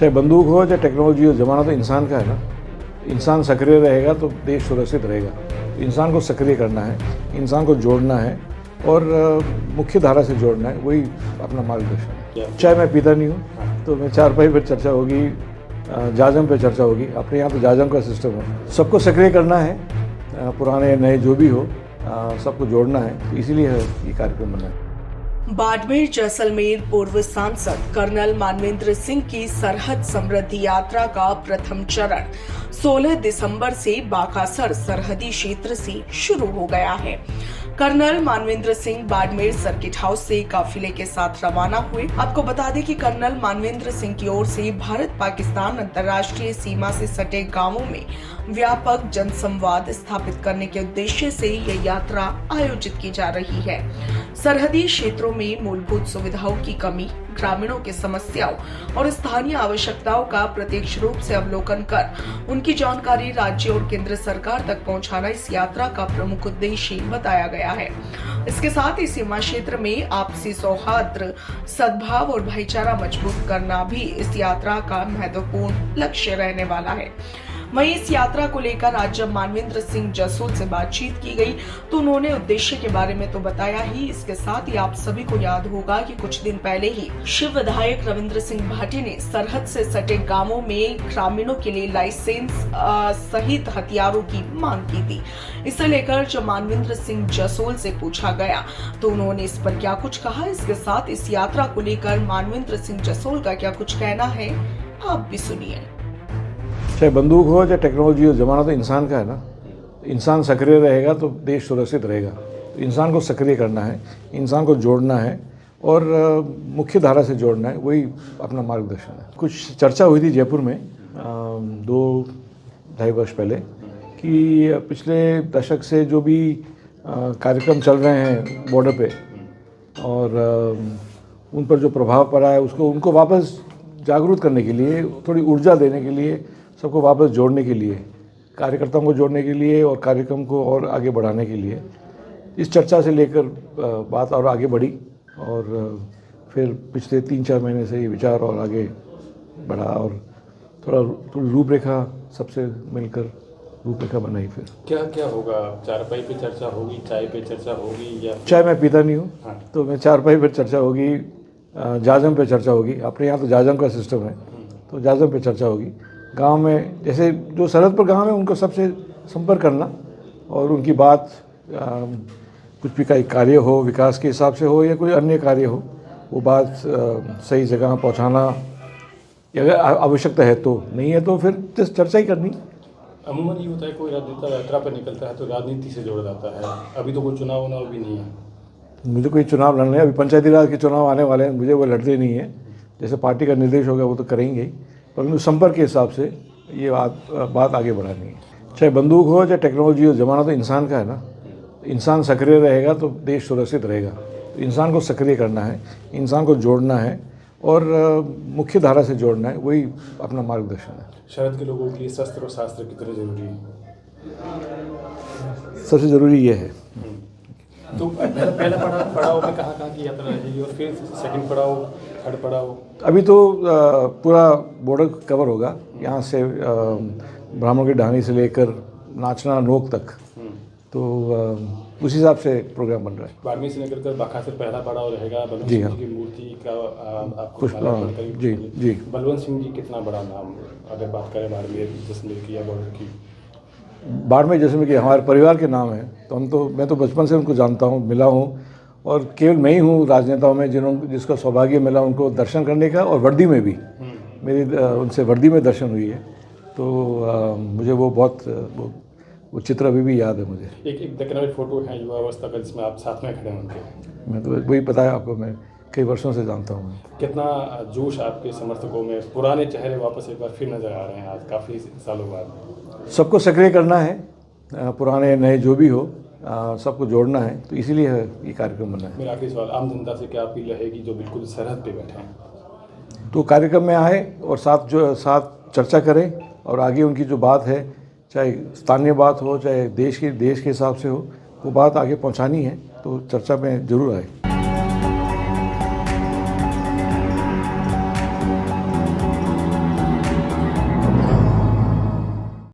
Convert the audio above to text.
चाहे बंदूक हो चाहे टेक्नोलॉजी हो, ज़माना तो इंसान का है ना। इंसान सक्रिय रहेगा तो देश सुरक्षित रहेगा। इंसान को सक्रिय करना है, इंसान को जोड़ना है और मुख्य धारा से जोड़ना है, वही अपना मार्गदर्शन है। चाहे मैं पीता नहीं हूँ तो मैं चारपाई पर चर्चा होगी, जाजम पे चर्चा होगी। अपने यहाँ तो जाजम का सिस्टम है, सबको सक्रिय करना है, पुराने नए जो भी हो सबको जोड़ना है, तो इसीलिए ये कार्यक्रम बना है। बाड़मेर जैसलमेर पूर्व सांसद कर्नल मानवेंद्र सिंह की सरहद समृद्धि यात्रा का प्रथम चरण 16 दिसंबर से बाकासर सरहदी क्षेत्र से शुरू हो गया है। Colonel Manvendra Singh Barmer circuit house से काफिले के साथ रवाना हुए। आपको बता दें कि कर्नल मानवेंद्र सिंह की ओर से भारत पाकिस्तान अंतर्राष्ट्रीय सीमा से सटे गांवों में व्यापक जनसंवाद स्थापित करने के उद्देश्य से यह यात्रा आयोजित की जा रही है। सरहदी क्षेत्रों में मूलभूत सुविधाओं की कमी, ग्रामीणों की समस्याओं और स्थानीय आवश्यकताओं का प्रत्यक्ष रूप से अवलोकन कर उनकी जानकारी राज्य और केंद्र सरकार तक पहुंचाना इस यात्रा का प्रमुख उद्देश्य बताया गया है। इसके साथ ही सीमा क्षेत्र में आपसी सौहार्द, सद्भाव और भाईचारा मजबूत करना भी इस यात्रा का महत्वपूर्ण लक्ष्य रहने वाला है। वहीं इस यात्रा को लेकर आज जब मानवेंद्र सिंह जसोल से बातचीत की गई तो उन्होंने उद्देश्य के बारे में तो बताया ही, इसके साथ ही आप सभी को याद होगा कि कुछ दिन पहले ही शिव विधायक रविंद्र सिंह भाटी ने सरहद से सटे गांवों में ग्रामीणों के लिए लाइसेंस सहित हथियारों की मांग की थी। इसे लेकर जब मानवेंद्र सिंह जसोल से पूछा गया तो उन्होंने इस पर क्या कुछ कहा। इसके साथ इस यात्रा को लेकर मानवेंद्र सिंह जसोल का क्या कुछ कहना है, आप भी सुनिए। चाहे बंदूक हो चाहे टेक्नोलॉजी हो, ज़माना तो इंसान का है ना। इंसान सक्रिय रहेगा तो देश सुरक्षित रहेगा। तो इंसान को सक्रिय करना है, इंसान को जोड़ना है और मुख्य धारा से जोड़ना है, वही अपना मार्गदर्शन है। कुछ चर्चा हुई थी जयपुर में 2-2.5 वर्ष पहले कि पिछले दशक से जो भी कार्यक्रम चल रहे हैं बॉर्डर पे और उन पर जो प्रभाव पड़ा है उसको उनको वापस जागरूक करने के लिए, थोड़ी ऊर्जा देने के लिए, सबको वापस जोड़ने के लिए, कार्यकर्ताओं को जोड़ने के लिए और कार्यक्रम को और आगे बढ़ाने के लिए इस चर्चा से लेकर बात और आगे बढ़ी और फिर पिछले 3-4 महीने से ये विचार और आगे बढ़ा और थोड़ी रूपरेखा सबसे मिलकर रूपरेखा बनाई। फिर क्या होगा? चारपाई पे चर्चा होगी, चाय पे चर्चा होगी या चाय मैं पीता नहीं हूँ तो मैं चारपाई पर चर्चा होगी, जाजम पे चर्चा होगी। अपने यहाँ तो जाजम का सिस्टम है, तो जाजम पे चर्चा होगी। गांव में जैसे जो सरहद पर गांव है उनको सबसे संपर्क करना और उनकी बात कुछ भी का कार्य हो, विकास के हिसाब से हो या कोई अन्य कार्य हो, वो बात सही जगह पहुंचाना, अगर आवश्यकता है तो, नहीं है तो फिर जस्ट चर्चा ही करनी। अमूमन ये होता है कोई राजनेता यात्रा पर निकलता है तो राजनीति से जुड़ जाता है। अभी तो कोई चुनाव भी नहीं है। मुझे कोई चुनाव लड़ने, अभी पंचायती राज के चुनाव आने वाले हैं, मुझे वो लड़ते नहीं है। जैसे पार्टी का निर्देश होगा वो तो करेंगे ही, परंतु संपर्क के हिसाब से ये बात आगे बढ़ानी है। चाहे बंदूक हो चाहे टेक्नोलॉजी हो, ज़माना तो इंसान का है ना। इंसान सक्रिय रहेगा तो देश सुरक्षित रहेगा। तो इंसान को सक्रिय करना है, इंसान को जोड़ना है और मुख्य धारा से जोड़ना है, वही अपना मार्गदर्शन है। शरद के लोगों के लिए शस्त्र और शास्त्र कितने जरूरी है? सबसे ज़रूरी ये है। तो पहला पड़ाव में कहाँ की यात्रा रहेगी और फिर सेकंड पड़ाव, थर्ड पड़ाव? अभी तो पूरा बॉर्डर कवर होगा, यहाँ से ब्राह्मण की ढाणी से लेकर नाचना नोक तक, तो उस हिसाब से प्रोग्राम बन रहा है। बाड़मेर से निकल कर बाकासर पहला पड़ाव रहेगा। बलवंत जी सिंह हाँ। की मूर्ति का आपको जी। बलवंत सिंह जी कितना बड़ा नाम, अगर बात करें बाड़मेर जैसलमेर की या बॉर्डर की? बाड़मेर जैसलमेर के हमारे परिवार के नाम है, तो मैं तो बचपन से उनको जानता हूँ, मिला हूँ और केवल मैं ही हूँ राजनेताओं में जिसका सौभाग्य मिला उनको दर्शन करने का, और वर्दी में भी मेरी उनसे वर्दी में दर्शन हुई है। तो मुझे वो बहुत वो चित्र अभी भी याद है मुझे। एक दक्कन फोटो है युवा अवस्था का जिसमें आप साथ में खड़े हैं उनके। मैं तो वही पता है आपको, मैं कई वर्षों से जानता हूँ। कितना जोश आपके समर्थकों में, पुराने चेहरे वापस एक बार फिर नजर आ रहे हैं आज काफ़ी सालों बाद। सबको सक्रिय करना है, पुराने नए जो भी हो सबको जोड़ना है, तो इसीलिए ये कार्यक्रम बना है। मेरा आखिरी सवाल, आम जनता से क्या अपील रहेगी जो बिल्कुल सरहद पे बैठे हैं? तो कार्यक्रम में आए और साथ चर्चा करें और आगे उनकी जो बात है, चाहे स्थानीय बात हो चाहे देश के हिसाब से हो, वो बात आगे पहुंचानी है, तो चर्चा में जरूर आए।